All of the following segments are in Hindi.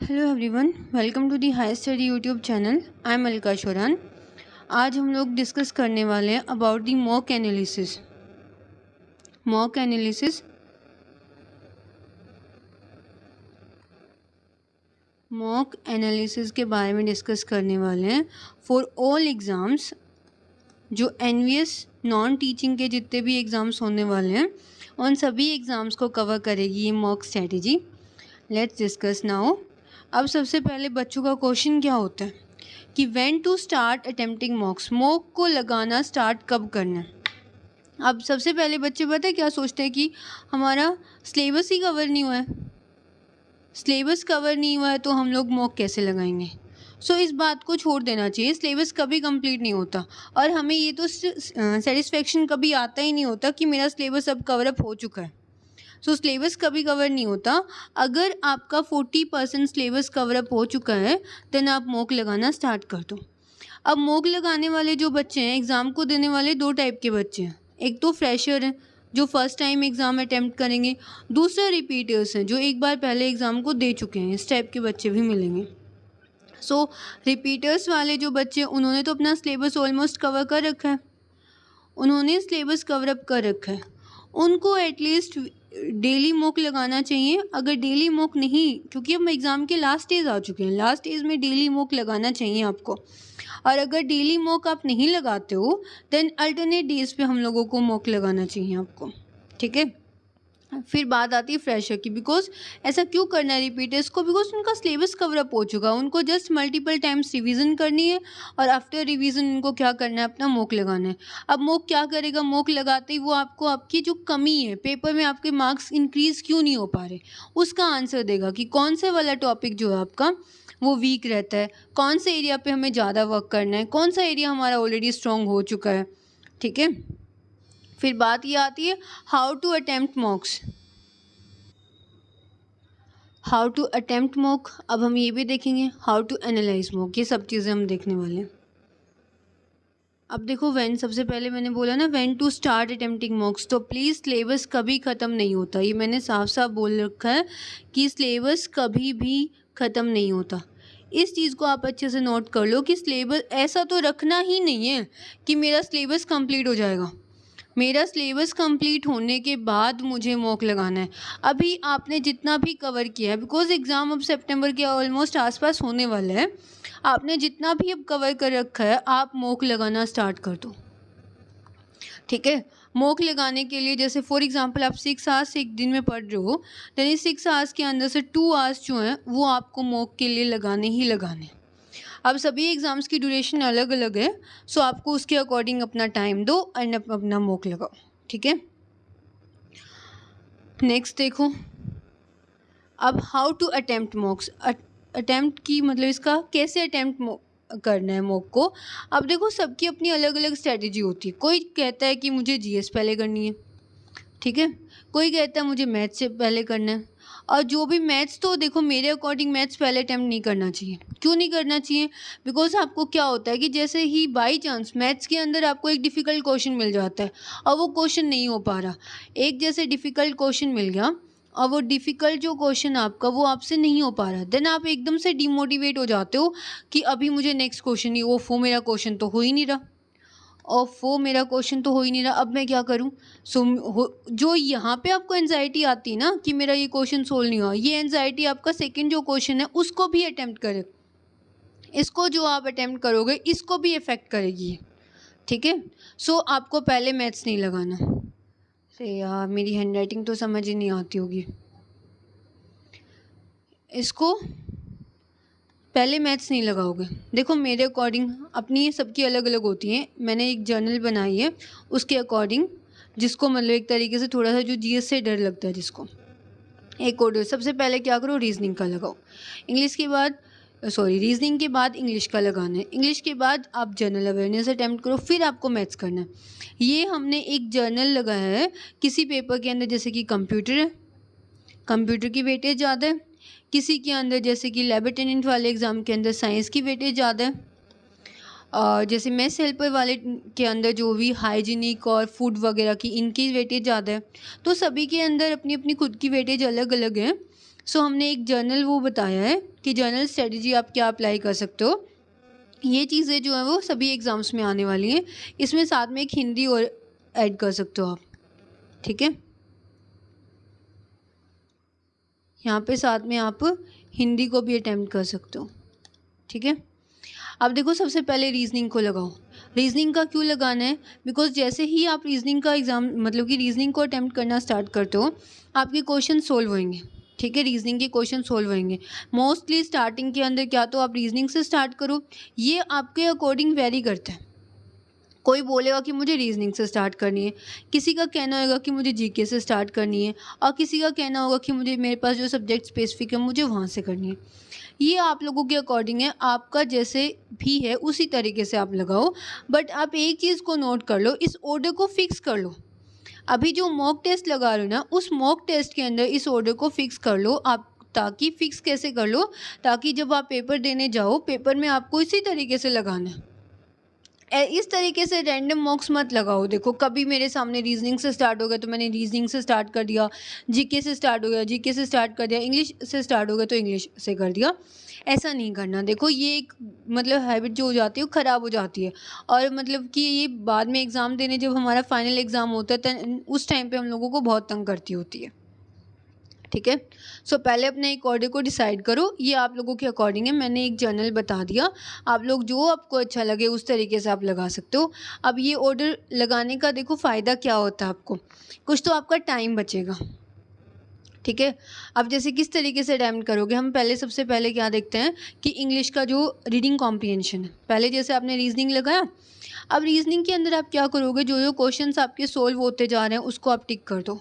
Hello everyone, welcome to the high study YouTube channel. I am Malika Shoran. आज हम लोग डिस्कस करने वाले हैं about the mock analysis. Mock analysis mock analysis के बारे में डिस्कस करने वाले हैं फॉर ऑल एग्ज़ाम्स। जो एनवीएस नॉन टीचिंग के जितने भी एग्ज़ाम्स होने वाले हैं उन सभी एग्ज़ाम्स को कवर करेगी ये mock strategy. Let's discuss now. अब सबसे पहले बच्चों का क्वेश्चन क्या होता है कि when to start attempting mocks, mock को लगाना स्टार्ट कब करना है। अब सबसे पहले बच्चे पता है क्या सोचते हैं कि हमारा सिलेबस ही कवर नहीं हुआ है, सिलेबस कवर नहीं हुआ है तो हम लोग मॉक कैसे लगाएंगे। सो इस बात को छोड़ देना चाहिए। सिलेबस कभी कंप्लीट नहीं होता और हमें ये तो सेटिस्फेक्शन कभी आता ही नहीं होता कि मेरा सिलेबस अब कवर अप हो चुका है। सो सिलेबस कभी कवर नहीं होता। अगर आपका 40% सिलेबस कवर अप हो चुका है देन आप मॉक लगाना स्टार्ट कर दो। अब मॉक लगाने वाले जो बच्चे हैं, एग्ज़ाम को देने वाले दो टाइप के बच्चे हैं। एक तो फ्रेशर हैं जो फर्स्ट टाइम एग्ज़ाम अटैम्प्ट करेंगे, दूसरा रिपीटर्स हैं जो एक बार पहले एग्ज़ाम को दे चुके हैं। इस टाइप के बच्चे भी मिलेंगे। सो रिपीटर्स वाले जो बच्चे उन्होंने तो अपना सिलेबस ऑलमोस्ट कवर कर रखा है, उन्होंने सिलेबस कवर अप कर रखा है, उनको एटलीस्ट डेली मॉक लगाना चाहिए। अगर डेली मॉक नहीं, क्योंकि हम एग्ज़ाम के लास्ट स्टेज आ चुके हैं, लास्ट स्टेज में डेली मॉक लगाना चाहिए आपको। और अगर डेली मॉक आप नहीं लगाते हो देन अल्टरनेट डेज पे हम लोगों को मॉक लगाना चाहिए आपको। ठीक है। फिर बात आती है फ्रेशर की। बिकॉज ऐसा क्यों करना है रिपीटर्स को? बिकॉज उनका सिलेबस कवर अप हो चुका है, उनको जस्ट मल्टीपल टाइम्स रिवीजन करनी है और आफ्टर रिवीजन उनको क्या करना है, अपना मॉक लगाना है। अब मॉक क्या करेगा? मॉक लगाते ही वो आपको आपकी जो कमी है, पेपर में आपके मार्क्स इंक्रीज क्यों नहीं हो पा रहे, उसका आंसर देगा कि कौन से वाला टॉपिक जो है आपका वो वीक रहता है, कौन से एरिया पे हमें ज़्यादा वर्क करना है, कौन सा एरिया हमारा ऑलरेडी स्ट्रॉन्ग हो चुका है। ठीक है। फिर बात ये आती है how to attempt mocks. How to attempt mock. अब हम ये भी देखेंगे हाउ टू एनालाइज मॉक। ये सब चीज़ें हम देखने वाले हैं। अब देखो व्हेन, सबसे पहले मैंने बोला ना when to start attempting mocks, तो प्लीज़ सिलेबस कभी ख़त्म नहीं होता। ये मैंने साफ साफ बोल रखा है कि सिलेबस कभी भी ख़त्म नहीं होता। इस चीज़ को आप अच्छे से नोट कर लो कि सिलेबस ऐसा तो रखना ही नहीं है कि मेरा सिलेबस कंप्लीट हो जाएगा, मेरा सिलेबस कंप्लीट होने के बाद मुझे मॉक लगाना है। अभी आपने जितना भी कवर किया है, बिकॉज एग्ज़ाम अब सितंबर के ऑलमोस्ट आसपास होने वाला है, आपने जितना भी अब कवर कर रखा है आप मॉक लगाना स्टार्ट कर दो। ठीक है। मॉक लगाने के लिए जैसे फॉर एग्जांपल आप 6 आवर्स एक दिन में पढ़ रहे हो, यानी 6 आवर्स के अंदर से 2 आवर्स जो हैं वो आपको मॉक के लिए लगाने ही लगाने। अब सभी एग्ज़ाम्स की ड्यूरेशन अलग अलग है, सो आपको उसके अकॉर्डिंग अपना टाइम दो एंड अपना मॉक लगाओ। ठीक है। नेक्स्ट देखो, अब how to attempt mocks. Attempt की मतलब इसका कैसे अटेम्प्ट करना है मॉक को। अब देखो सबकी अपनी अलग अलग स्ट्रेटजी होती है। कोई कहता है कि मुझे जीएस पहले करनी है, ठीक है, कोई कहता है मुझे मैथ्स से पहले करना है। और जो भी मैथ्स, तो देखो मेरे अकॉर्डिंग मैथ्स पहले अटैम्प्ट नहीं करना चाहिए। क्यों नहीं करना चाहिए? बिकॉज आपको क्या होता है कि जैसे ही बाई चांस मैथ्स के अंदर आपको एक डिफ़िकल्ट क्वेश्चन मिल जाता है और वो क्वेश्चन नहीं हो पा रहा, एक जैसे डिफ़िकल्ट क्वेश्चन मिल गया और वो डिफ़िकल्ट जो क्वेश्चन आपका वो आपसे नहीं हो पा रहा, देन आप एकदम से डिमोटिवेट हो जाते हो कि अभी मुझे नेक्स्ट क्वेश्चन ही, ओफो मेरा क्वेश्चन तो हो ही नहीं रहा, ओफो मेरा क्वेश्चन तो हो ही नहीं रहा, अब मैं क्या करूं। जो यहाँ पे आपको एनजाइटी आती है ना कि मेरा ये क्वेश्चन सोल्व नहीं हुआ, ये एनजाइटी आपका सेकंड जो क्वेश्चन है उसको भी अटेम्प्ट करे, इसको जो आप अटेम्प्ट करोगे इसको भी इफेक्ट करेगी। ठीक है। सो आपको पहले मैथ्स नहीं लगाना। अरे यार मेरी हैंडराइटिंग तो समझ ही नहीं आती होगी। इसको पहले मैथ्स नहीं लगाओगे। देखो मेरे अकॉर्डिंग, अपनी सबकी अलग अलग होती हैं, मैंने एक जर्नल बनाई है उसके अकॉर्डिंग, जिसको मतलब एक तरीके से थोड़ा सा जो जीएस से डर लगता है जिसको, एक और सबसे पहले क्या करो, रीजनिंग का लगाओ। इंग्लिश के बाद रीजनिंग के बाद इंग्लिश का लगाना है, इंग्लिश के बाद आप जनरल अवेयरनेस अटैम्प्ट करो, फिर आपको मैथ्स करना है। ये हमने एक जर्नल लगाया है किसी पेपर के अंदर, जैसे कि कंप्यूटर है, कंप्यूटर की वेटेज ज़्यादा है, किसी के अंदर जैसे कि लैब अटेंडेंट वाले एग्ज़ाम के अंदर साइंस की वेटेज ज़्यादा है, और जैसे मेस हेल्पर वाले के अंदर जो भी हाइजीनिक और फूड वगैरह की इनकी वेटेज ज़्यादा है। तो सभी के अंदर अपनी अपनी खुद की वेटेज अलग अलग है। सो हमने एक जर्नल वो बताया है कि जर्नल स्ट्रेटजी आप क्या अप्लाई कर सकते हो। ये चीज़ें जो है वो सभी एग्ज़ाम्स में आने वाली हैं। इसमें साथ में एक हिंदी और ऐड कर सकते हो आप, ठीक है। यहाँ पे साथ में आप हिंदी को भी अटेम्प्ट कर सकते हो, ठीक है। अब देखो सबसे पहले रीजनिंग को लगाओ। रीजनिंग का क्यों लगाना है? बिकॉज जैसे ही आप रीजनिंग का एग्ज़ाम मतलब कि रीजनिंग को अटेम्प्ट करना स्टार्ट करते हो, आपके क्वेश्चन सोल्व होंगे, ठीक है। रीजनिंग के क्वेश्चन सोल्व होंगे। मोस्टली स्टार्टिंग के अंदर क्या तो आप रीजनिंग से स्टार्ट करो, ये आपके अकॉर्डिंग वेरी करता है। कोई बोलेगा कि मुझे रीजनिंग से स्टार्ट करनी है, किसी का कहना होगा कि मुझे जीके से स्टार्ट करनी है, और किसी का कहना होगा कि मुझे मेरे पास जो सब्जेक्ट स्पेसिफिक है मुझे वहाँ से करनी है। ये आप लोगों के अकॉर्डिंग है, आपका जैसे भी है उसी तरीके से आप लगाओ। बट आप एक चीज़ को नोट कर लो, इस ऑर्डर को फिक्स कर लो। अभी जो मॉक टेस्ट लगा रहे हो ना, उस मॉक टेस्ट के अंदर इस ऑर्डर को फिक्स कर लो आप। ताकि फिक्स कैसे कर लो? ताकि जब आप पेपर देने जाओ, पेपर में आपको इसी तरीके से लगाना है। इस तरीके से रैंडम मॉक्स मत लगाओ। देखो कभी मेरे सामने रीजनिंग से स्टार्ट हो गया तो मैंने रीजनिंग से स्टार्ट कर दिया, जीके से स्टार्ट हो गया जीके से स्टार्ट कर दिया, इंग्लिश से स्टार्ट हो गया तो इंग्लिश से कर दिया। ऐसा नहीं करना। देखो ये एक मतलब हैबिट जो हो जाती है वो ख़राब हो जाती है, और मतलब कि ये बाद में एग्ज़ाम देने जब हमारा फाइनल एग्ज़ाम होता है उस टाइम पे हम लोगों को बहुत तंग करती होती है, ठीक है। सो पहले अपने एक ऑर्डर को डिसाइड करो। ये आप लोगों के अकॉर्डिंग है, मैंने एक जर्नल बता दिया। आप लोग जो आपको अच्छा लगे उस तरीके से आप लगा सकते हो। अब ये ऑर्डर लगाने का देखो फ़ायदा क्या होता है आपको, कुछ तो आपका टाइम बचेगा, ठीक है। अब जैसे किस तरीके से अटेम्प्ट करोगे, हम पहले सबसे पहले क्या देखते हैं कि इंग्लिश का जो रीडिंग कॉम्प्रिहेंशन है, पहले जैसे आपने रीजनिंग लगाया, अब रीजनिंग के अंदर आप क्या करोगे, जो जो क्वेश्चंस आपके सोल्व होते जा रहे हैं उसको आप टिक कर दो।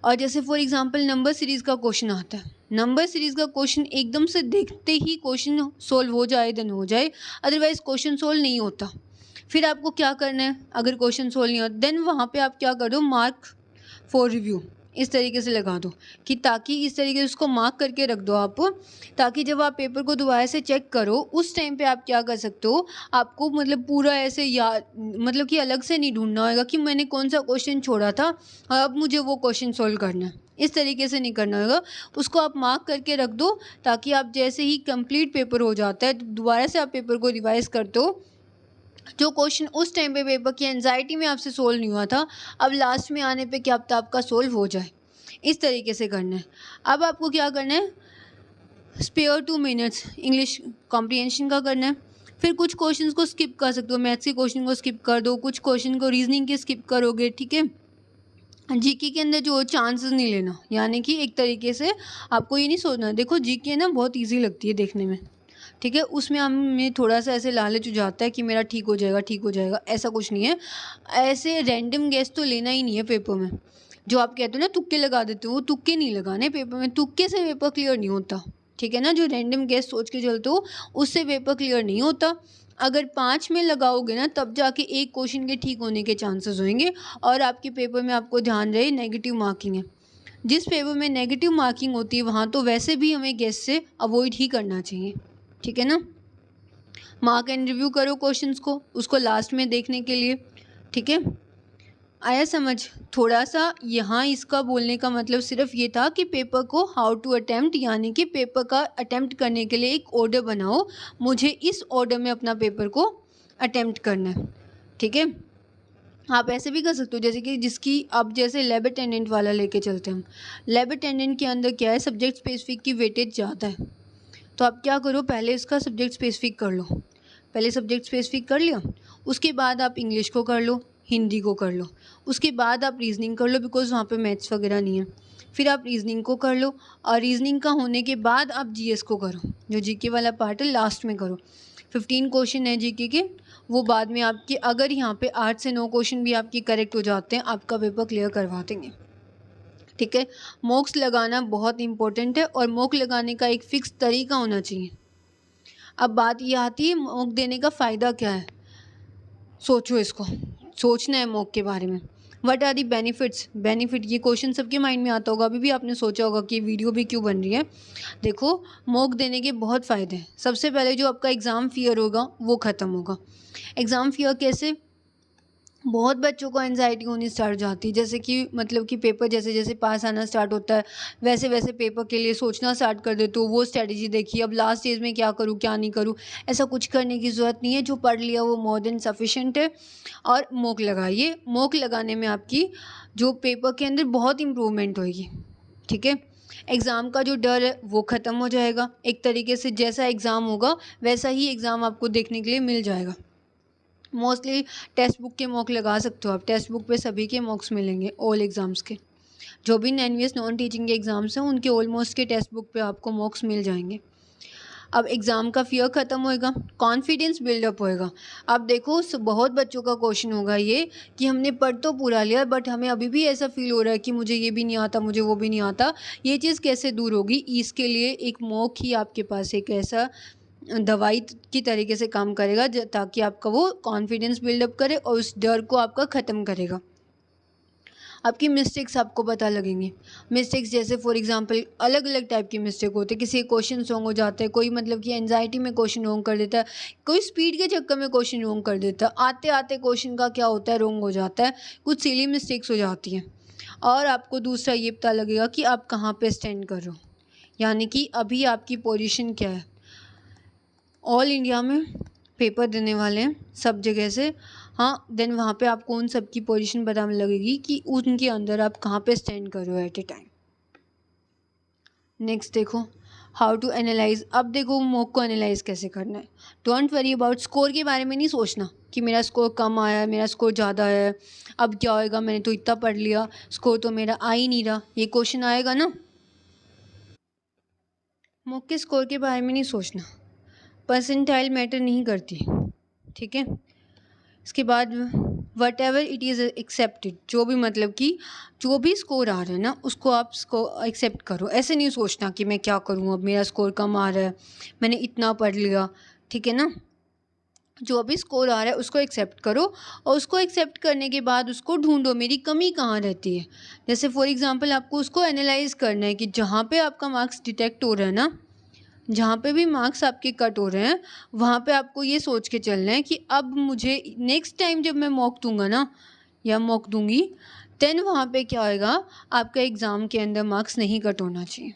और जैसे फॉर एग्जांपल नंबर सीरीज़ का क्वेश्चन आता है, नंबर सीरीज़ का क्वेश्चन एकदम से देखते ही क्वेश्चन सोल्व हो जाए देन हो जाए, अदरवाइज़ क्वेश्चन सोल्व नहीं होता। फिर आपको क्या करना है, अगर क्वेश्चन सोल्व नहीं होता देन वहाँ पे आप क्या कर दो, मार्क फॉर रिव्यू इस तरीके से लगा दो, कि ताकि इस तरीके से उसको मार्क करके रख दो आप, ताकि जब आप पेपर को दोबारा से चेक करो उस टाइम पे आप क्या कर सकते हो, आपको मतलब पूरा ऐसे याद मतलब कि अलग से नहीं ढूंढना होगा कि मैंने कौन सा क्वेश्चन छोड़ा था और अब मुझे वो क्वेश्चन सोल्व करना है। इस तरीके से नहीं करना होगा, उसको आप मार्क करके रख दो, ताकि आप जैसे ही कंप्लीट पेपर हो जाता है तो दोबारा से आप पेपर को रिवाइज करते हो, जो क्वेश्चन उस टाइम पे पेपर की एंजाइटी में आपसे सोल्व नहीं हुआ था, अब लास्ट में आने पे क्या पता आपका सोल्व हो जाए। इस तरीके से करना है। अब आपको क्या करना है, स्पेयर 2 मिनट्स इंग्लिश कॉम्प्रिहेंशन का करना है। फिर कुछ क्वेश्चंस को स्किप कर सकते हो, मैथ्स के क्वेश्चन को स्किप कर दो, कुछ क्वेश्चन को रीजनिंग के स्किप करोगे, ठीक है। जीके के अंदर जो चांसेस नहीं लेना, यानी कि एक तरीके से आपको ये नहीं सोचना। देखो जीके ना बहुत ईजी लगती है देखने में, ठीक है। उसमें हमें थोड़ा सा ऐसे लालच हो जाता है कि मेरा ठीक हो जाएगा ठीक हो जाएगा, ऐसा कुछ नहीं है। ऐसे रैंडम गेस तो लेना ही नहीं है पेपर में। जो आप कहते हो ना तुक्के लगा देते हो, वो तुक्के नहीं लगाने पेपर में, तुक्के से पेपर क्लियर नहीं होता, ठीक है ना। जो रैंडम गेस सोच के चलते हो उससे पेपर क्लियर नहीं होता। अगर 5 में लगाओगे ना तब जाके एक क्वेश्चन के ठीक होने के चांसेस होंगे। और आपके पेपर में आपको ध्यान रहे नेगेटिव मार्किंग है, जिस पेपर में नेगेटिव मार्किंग होती है वहाँ तो वैसे भी हमें गेस से अवॉइड ही करना चाहिए, ठीक है ना। मार्क एंड रिव्यू करो क्वेश्चंस को, उसको लास्ट में देखने के लिए, ठीक है। आया समझ? थोड़ा सा यहाँ इसका बोलने का मतलब सिर्फ ये था कि पेपर को हाउ टू अटेम्प्ट, यानी कि पेपर का अटेम्प्ट करने के लिए एक ऑर्डर बनाओ, मुझे इस ऑर्डर में अपना पेपर को अटेम्प्ट करना है, ठीक है। आप ऐसे भी कर सकते हो जैसे कि जिसकी अब जैसे लैब अटेंडेंट वाला लेके चलते हैं हम। लैब अटेंडेंट के अंदर क्या है, सब्जेक्ट स्पेसिफिक की वेटेज ज़्यादा है। तो आप क्या करो, पहले इसका सब्जेक्ट स्पेसिफिक कर लो। पहले सब्जेक्ट स्पेसिफिक कर लिया, उसके बाद आप इंग्लिश को कर लो, हिंदी को कर लो, उसके बाद आप रीजनिंग कर लो, बिकॉज वहाँ पे मैथ्स वगैरह नहीं है। फिर आप रीजनिंग को कर लो, और रीजनिंग का होने के बाद आप जीएस को करो, जो जीके वाला पार्ट है लास्ट में करो। 15 क्वेश्चन है जीके के, वो बाद में आपके अगर यहाँ पे 8 से 9 क्वेश्चन भी आपके करेक्ट हो जाते हैं आपका पेपर क्लियर करवा देंगे, ठीक है। मॉक्स लगाना बहुत इंपॉर्टेंट है, और मॉक लगाने का एक फ़िक्स तरीका होना चाहिए। अब बात ये आती है मॉक देने का फ़ायदा क्या है। सोचो, इसको सोचना है मॉक के बारे में। What are the benefits, benefit ये क्वेश्चन सबके माइंड में आता होगा, अभी भी आपने सोचा होगा कि वीडियो भी क्यों बन रही है। देखो मॉक देने के बहुत फ़ायदे हैं। सबसे पहले जो आपका एग्ज़ाम फियर होगा वो ख़त्म होगा। एग्ज़ाम फियर कैसे, बहुत बच्चों को एंजाइटी होनी स्टार्ट हो जाती है, जैसे कि मतलब कि पेपर जैसे जैसे पास आना स्टार्ट होता है वैसे वैसे पेपर के लिए सोचना स्टार्ट कर दे, तो वो स्ट्रेटजी देखिए अब लास्ट स्टेज में क्या करूँ क्या नहीं करूँ। ऐसा कुछ करने की ज़रूरत नहीं है, जो पढ़ लिया वो मोर देन सफिशेंट है। और मॉक लगाइए, मॉक लगाने में आपकी जो पेपर के अंदर बहुत इम्प्रूवमेंट होगी। ठीक है, एग्ज़ाम का जो डर है वो ख़त्म हो जाएगा। एक तरीके से जैसा एग्ज़ाम होगा वैसा ही एग्ज़ाम आपको देखने के लिए मिल जाएगा। मोस्टली टेक्स्ट बुक के मॉक लगा सकते हो आप, टेक्स्ट बुक पे सभी के मॉक्स मिलेंगे ऑल एग्ज़ाम्स के। जो भी एनवीएस नॉन टीचिंग के एग्ज़ाम्स हैं उनके ऑलमोस्ट के टेक्स्ट बुक पे आपको मॉक्स मिल जाएंगे। अब एग्ज़ाम का फ़ियर ख़त्म होएगा, कॉन्फिडेंस बिल्डअप होएगा। अब देखो बहुत बच्चों का क्वेश्चन होगा ये कि हमने पढ़ तो पूरा लिया बट हमें अभी भी ऐसा फ़ील हो रहा है कि मुझे ये भी नहीं आता, मुझे वो भी नहीं आता। ये चीज़ कैसे दूर होगी? इसके लिए एक मॉक ही आपके पास एक ऐसा दवाई की तरीके से काम करेगा ताकि आपका वो कॉन्फिडेंस बिल्डअप करे और उस डर को आपका ख़त्म करेगा। आपकी मिस्टेक्स आपको पता लगेंगी। मिस्टेक्स जैसे फॉर एग्जांपल अलग अलग टाइप की मिस्टेक होती है, किसी क्वेश्चन रॉन्ग हो जाता है, कोई मतलब कि एंजाइटी में क्वेश्चन रॉन्ग कर देता है, कोई स्पीड के चक्कर में क्वेश्चन रॉन्ग कर देता है, आते आते क्वेश्चन का क्या होता है रॉन्ग हो जाता है, कुछ सिली मिस्टेक्स हो जाती हैं। और आपको दूसरा ये पता लगेगा कि आप कहाँ पे स्टैंड कर रहे हो, यानी कि अभी आपकी पोजीशन क्या है। ऑल इंडिया में पेपर देने वाले हैं सब जगह से, हाँ, देन वहाँ पे आपको उन सब की पोजीशन पता लगेगी कि उनके अंदर आप कहाँ पे स्टैंड कर रहे हो एट ए टाइम। नेक्स्ट देखो हाउ टू एनालाइज। अब देखो मॉक को एनालाइज कैसे करना है। डोंट वरी अबाउट स्कोर के बारे में नहीं सोचना कि मेरा स्कोर कम आया है, मेरा स्कोर ज़्यादा है, अब क्या होएगा, मैंने तो इतना पढ़ लिया, स्कोर तो मेरा आ ही नहीं रहा, ये क्वेश्चन आएगा ना। मॉक के स्कोर के बारे में नहीं सोचना, परसेंटाइल मैटर नहीं करती। ठीक है, इसके बाद what ever it is accepted, जो भी मतलब कि जो भी स्कोर आ रहा है ना उसको आप एक्सेप्ट करो। ऐसे नहीं सोचना कि मैं क्या करूँ, अब मेरा स्कोर कम आ रहा है, मैंने इतना पढ़ लिया। ठीक है ना, जो भी स्कोर आ रहा है उसको एक्सेप्ट करो और उसको एक्सेप्ट करने के बाद उसको ढूंढो मेरी कमी कहाँ रहती है। जैसे फॉर एग्जांपल आपको उसको एनालाइज करना है कि जहाँ पे आपका मार्क्स डिटेक्ट हो रहा है ना, जहाँ पे भी मार्क्स आपके कट हो रहे हैं वहाँ पे आपको ये सोच के चलना है कि अब मुझे नेक्स्ट टाइम जब मैं मॉक दूंगा ना या मॉक दूंगी देन वहाँ पे क्या होएगा, आपका एग्ज़ाम के अंदर मार्क्स नहीं कट होना चाहिए।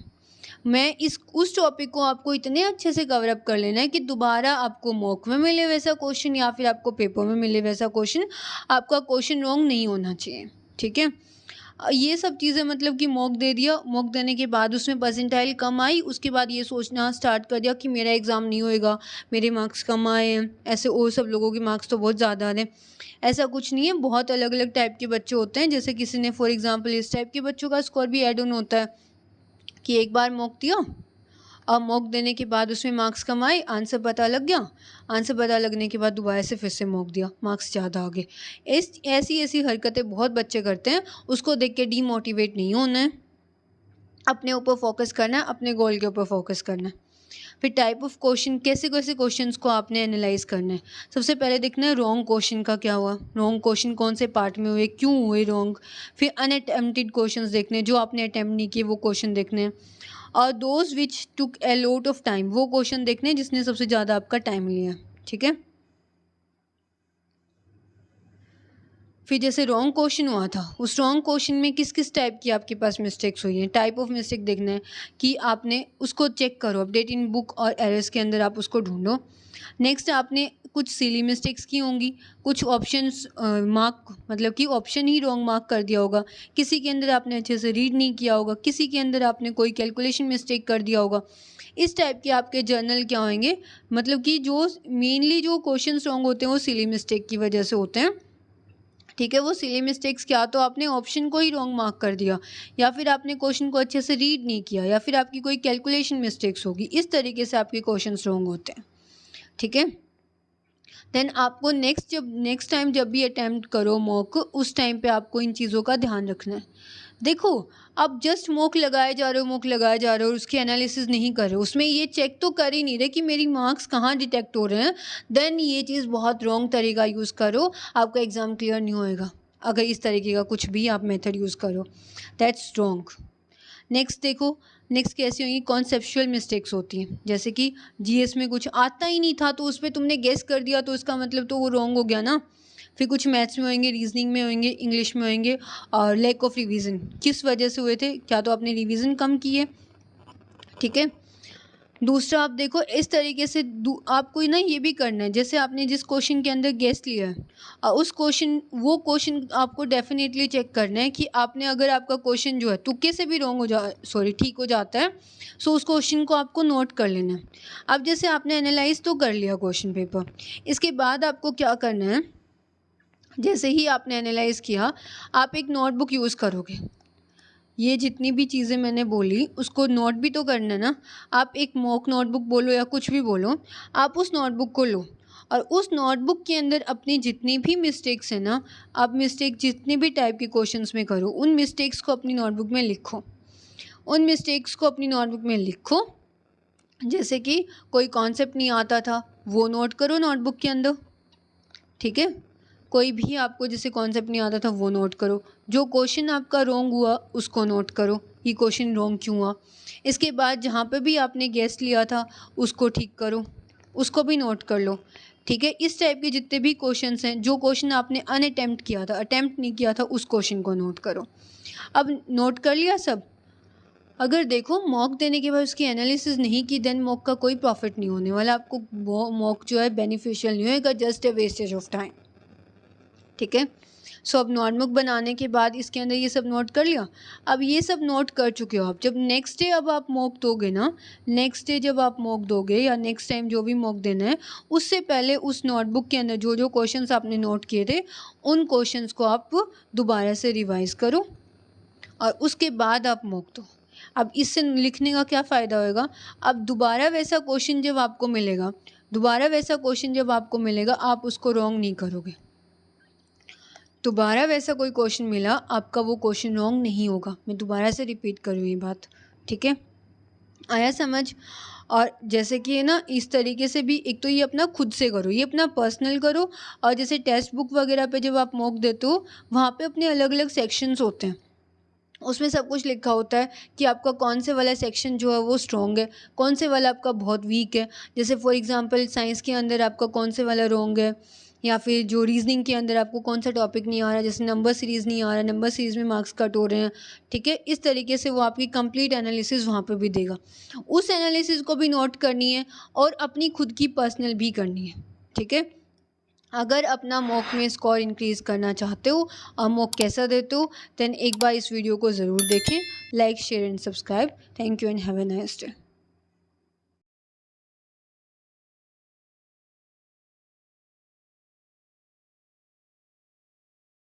मैं इस उस टॉपिक को आपको इतने अच्छे से कवर अप कर लेना है कि दोबारा आपको मॉक में मिले वैसा क्वेश्चन या फिर आपको पेपर में मिले वैसा क्वेश्चन, आपका क्वेश्चन रॉन्ग नहीं होना चाहिए। ठीक है, ये सब चीज़ें मतलब कि मॉक दे दिया, मॉक देने के बाद उसमें परसेंटाइल कम आई, उसके बाद ये सोचना स्टार्ट कर दिया कि मेरा एग्ज़ाम नहीं होएगा, मेरे मार्क्स कम आए हैं, ऐसे और सब लोगों के मार्क्स तो बहुत ज़्यादा आ रहे हैं। ऐसा कुछ नहीं है, बहुत अलग अलग टाइप के बच्चे होते हैं। जैसे किसी ने फॉर एग्ज़ाम्पल इस टाइप के बच्चों का स्कोर भी ऐड ऑन होता है कि एक बार मॉक दिया, अब मॉक देने के बाद उसमें मार्क्स कम आए, आंसर पता लग गया, आंसर पता लगने के बाद दोबारा से फिर से मॉक दिया, मार्क्स ज़्यादा आ गए। ऐसी ऐसी हरकतें बहुत बच्चे करते हैं, उसको देख के डीमोटिवेट नहीं होना है, अपने ऊपर फोकस करना है, अपने गोल के ऊपर फोकस करना है। फिर टाइप ऑफ क्वेश्चन, कैसे कैसे क्वेश्चंस को आपने एनालाइज करना है। सबसे पहले देखना है रॉन्ग क्वेश्चन का क्या हुआ, रॉन्ग क्वेश्चन कौन से पार्ट में हुए, क्यों हुए रॉन्ग। फिर अनअटेम्प्टेड क्वेश्चंस देखने, जो आपने अटैम्प्ट नहीं किए वो क्वेश्चन देखने हैं। और those which took a lot of time, वो क्वेश्चन देखने हैं जिसने सबसे ज़्यादा आपका टाइम लिया। ठीक है, फिर जैसे रॉन्ग क्वेश्चन हुआ था, उस रॉन्ग क्वेश्चन में किस किस टाइप की आपके पास मिस्टेक्स हुई हैं, टाइप ऑफ मिस्टेक देखना है कि आपने उसको चेक करो, अपडेट इन बुक और एरर्स के अंदर आप उसको ढूंढो। नेक्स्ट आपने कुछ सिली मिस्टेक्स की होंगी, कुछ ऑप्शंस मार्क मतलब कि ऑप्शन ही रॉन्ग मार्क कर दिया होगा, किसी के अंदर आपने अच्छे से रीड नहीं किया होगा, किसी के अंदर आपने कोई कैलकुलेशन मिस्टेक कर दिया होगा। इस टाइप के आपके जर्नल क्या होंगे, मतलब कि जो मेनली जो क्वेश्चंस रॉन्ग होते हैं वो सिली मिस्टेक की वजह से होते हैं। ठीक है, वो सिली मिस्टेक्स क्या, तो आपने ऑप्शन को ही रॉन्ग मार्क कर दिया, या फिर आपने क्वेश्चन को अच्छे से रीड नहीं किया, या फिर आपकी कोई कैलकुलेशन मिस्टेक्स होगी, इस तरीके से आपके क्वेश्चंस रॉन्ग होते हैं। ठीक है, देन आपको नेक्स्ट टाइम जब भी अटैम्प्ट करो मॉक, उस टाइम पे आपको इन चीज़ों का ध्यान रखना है। देखो, आप जस्ट मॉक लगाए जा रहे हो, मॉक लगाए जा रहे हो, उसकी एनालिसिस नहीं कर रहे हो, उसमें ये चेक तो कर ही नहीं रहे कि मेरी मार्क्स कहाँ डिटेक्ट हो रहे हैं, देन ये चीज़ बहुत रॉन्ग तरीका यूज़ करो, आपका एग्ज़ाम क्लियर नहीं होएगा। अगर इस तरीके का कुछ भी आप मेथड यूज़ करो, दैट्स रॉन्ग। नेक्स्ट देखो, नेक्स्ट कैसी होंगी, कॉन्सेप्चुअल मिस्टेक्स होती हैं। जैसे कि जीएस में कुछ आता ही नहीं था तो उस पर तुमने गेस कर दिया, तो इसका मतलब तो वो रॉन्ग हो गया ना। फिर कुछ मैथ्स में होंगे, रीजनिंग में होंगे, इंग्लिश में होंगे। और लैक ऑफ रिवीजन किस वजह से हुए थे, क्या तो आपने रिवीजन कम की है, ठीक है। दूसरा आप देखो इस तरीके से आपको ना ये भी करना है, जैसे आपने जिस क्वेश्चन के अंदर गेस लिया है और उस वो क्वेश्चन आपको डेफिनेटली चेक करना है कि आपने, अगर आपका क्वेश्चन जो है तुक्के से भी ठीक हो जाता है, सो उस क्वेश्चन को आपको नोट कर लेना है। अब जैसे आपने एनालाइज तो कर लिया क्वेश्चन पेपर, इसके बाद आपको क्या करना है, जैसे ही आपने एनालाइज किया आप एक नोटबुक यूज़ करोगे। ये जितनी भी चीज़ें मैंने बोली उसको नोट भी तो करना है ना। आप एक मॉक नोटबुक बोलो या कुछ भी बोलो, आप उस नोटबुक को लो और उस नोटबुक के अंदर अपनी जितनी भी मिस्टेक्स हैं ना, आप मिस्टेक जितने भी टाइप के क्वेश्चंस में करो, उन मिस्टेक्स को अपनी नोटबुक में लिखो। उन मिस्टेक्स को अपनी नोटबुक में लिखो। जैसे कि कोई कॉन्सेप्ट नहीं आता था वो नोट करो नोटबुक के अंदर, ठीक है। कोई भी आपको जैसे कॉन्सेप्ट नहीं आता था वो नोट करो। जो क्वेश्चन आपका रॉन्ग हुआ उसको नोट करो, ये क्वेश्चन रॉन्ग क्यों हुआ। इसके बाद जहाँ पे भी आपने गेस लिया था उसको ठीक करो, उसको भी नोट कर लो, ठीक है। इस टाइप के जितने भी क्वेश्चंस हैं, जो क्वेश्चन आपने अनअटेम्प्ट किया था, अटेम्प्ट नहीं किया था, उस क्वेश्चन को नोट करो। अब नोट कर लिया सब। अगर देखो मॉक देने के बाद उसकी एनालिसिस नहीं की, देन मॉक का कोई प्रॉफिट नहीं होने वाला आपको। मॉक जो है बेनिफिशियल नहीं होएगा, just a wastage of time, ठीक है। सो अब नोटबुक बनाने के बाद इसके अंदर ये सब नोट कर लिया। अब ये सब नोट कर चुके हो आप, जब नेक्स्ट डे अब आप मॉक दोगे ना, नेक्स्ट डे जब आप मॉक दोगे या नेक्स्ट टाइम जो भी मॉक देना है, उससे पहले उस नोटबुक के अंदर जो जो क्वेश्चंस आपने नोट किए थे उन क्वेश्चंस को आप दोबारा से रिवाइज़ करो और उसके बाद आप मॉक दो। अब इससे लिखने का क्या फ़ायदा होएगा, अब दोबारा वैसा क्वेश्चन जब आपको मिलेगा, दोबारा वैसा क्वेश्चन जब आपको मिलेगा आप उसको रॉन्ग नहीं करोगे। दोबारा वैसा कोई क्वेश्चन मिला आपका वो क्वेश्चन रॉन्ग नहीं होगा। मैं दोबारा से रिपीट करूँ ये बात, ठीक है। आया समझ। और जैसे कि ना इस तरीके से भी, एक तो ये अपना खुद से करो, ये अपना पर्सनल करो। और जैसे टेक्स्ट बुक वगैरह पे जब आप मॉक देते हो वहाँ पे अपने अलग अलग सेक्शंस होते हैं, उसमें सब कुछ लिखा होता है कि आपका कौन से वाला सेक्शन जो है वो स्ट्रॉन्ग है, कौन से वाला आपका बहुत वीक है। जैसे फॉर एग्जांपल साइंस के अंदर आपका कौन से वाला रॉन्ग है, या फिर जो रीजनिंग के अंदर आपको कौन सा टॉपिक नहीं आ रहा, जैसे नंबर सीरीज़ नहीं आ रहा, नंबर सीरीज़ में मार्क्स कट हो रहे हैं, ठीक है। इस तरीके से वो आपकी कंप्लीट एनालिसिस वहाँ पे भी देगा। उस एनालिसिस को भी नोट करनी है और अपनी खुद की पर्सनल भी करनी है, ठीक है। अगर अपना मॉक में स्कोर इंक्रीज़ करना चाहते हो और मॉक कैसा देते हो, देन एक बार इस वीडियो को ज़रूर देखें। Like, share and subscribe. Thank you and have a nice day.